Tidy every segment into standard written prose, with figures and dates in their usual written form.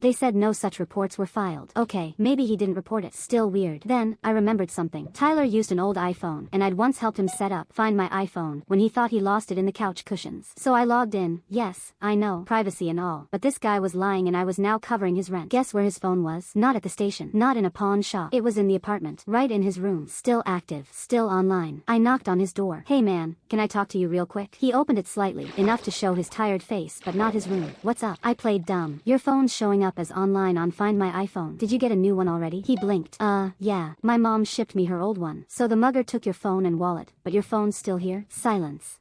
They said no such reports were filed. Okay, maybe he didn't report it. Still weird. Then, I remembered something. Tyler used an old iPhone, and I'd once helped him find my iPhone, when he thought he lost it in the couch cushions. So I logged in. Yes, I know, privacy and all. But this guy was lying and I was now covering his rent. Guess where his phone was? Not at the station. Not in a pawn shop. It was in the apartment. Right in his room. Still active. Still online. I knocked on his door. Hey man, can I talk to you real quick? He opened it slightly, enough to show his tired face, but not his room. What's up? I played dumb. Your phone's showing up as online on Find My iPhone. Did you get a new one already? He blinked. Yeah. My mom shipped me her old one. So the mugger took your phone and wallet, but your phone's still here? Silence.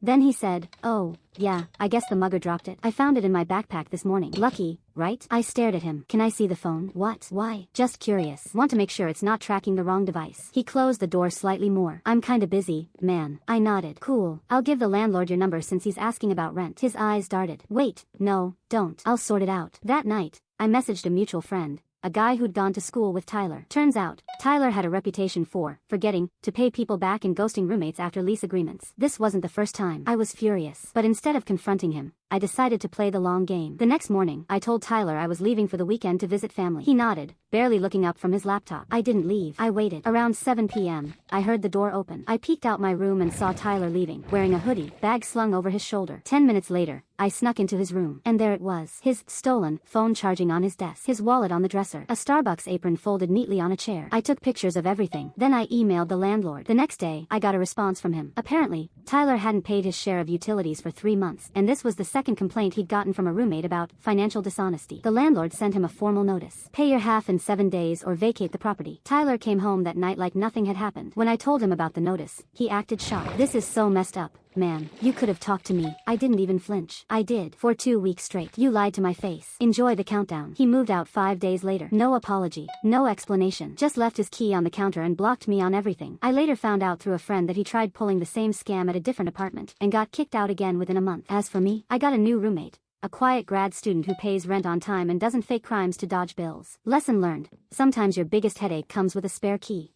Then he said, oh, yeah, I guess the mugger dropped it. I found it in my backpack this morning. Lucky, right? I stared at him. Can I see the phone? What? Why? Just curious. Want to make sure it's not tracking the wrong device. He closed the door slightly more. I'm kinda busy, man. I nodded. Cool. I'll give the landlord your number since he's asking about rent. His eyes darted. Wait, no, don't. I'll sort it out. That night, I messaged a mutual friend, a guy who'd gone to school with Tyler. Turns out, Tyler had a reputation for forgetting to pay people back and ghosting roommates after lease agreements. This wasn't the first time. I was furious. But instead of confronting him, I decided to play the long game. The next morning, I told Tyler I was leaving for the weekend to visit family. He nodded, barely looking up from his laptop. I didn't leave. I waited. Around 7 p.m., I heard the door open. I peeked out my room and saw Tyler leaving, wearing a hoodie, bag slung over his shoulder. 10 minutes later, I snuck into his room. And there it was. His stolen phone charging on his desk. His wallet on the dresser. A Starbucks apron folded neatly on a chair. I took pictures of everything. Then I emailed the landlord. The next day, I got a response from him. Apparently, Tyler hadn't paid his share of utilities for 3 months, and this was the second complaint he'd gotten from a roommate about financial dishonesty. The landlord sent him a formal notice. Pay your half in 7 days or vacate the property. Tyler came home that night like nothing had happened. When I told him about the notice, he acted shocked. This is so messed up. Man, you could have talked to me. I didn't even flinch. I did. For 2 weeks straight. You lied to my face. Enjoy the countdown. He moved out 5 days later. No apology. No explanation. Just left his key on the counter and blocked me on everything. I later found out through a friend that he tried pulling the same scam at a different apartment and got kicked out again within a month. As for me, I got a new roommate. A quiet grad student who pays rent on time and doesn't fake crimes to dodge bills. Lesson learned. Sometimes your biggest headache comes with a spare key.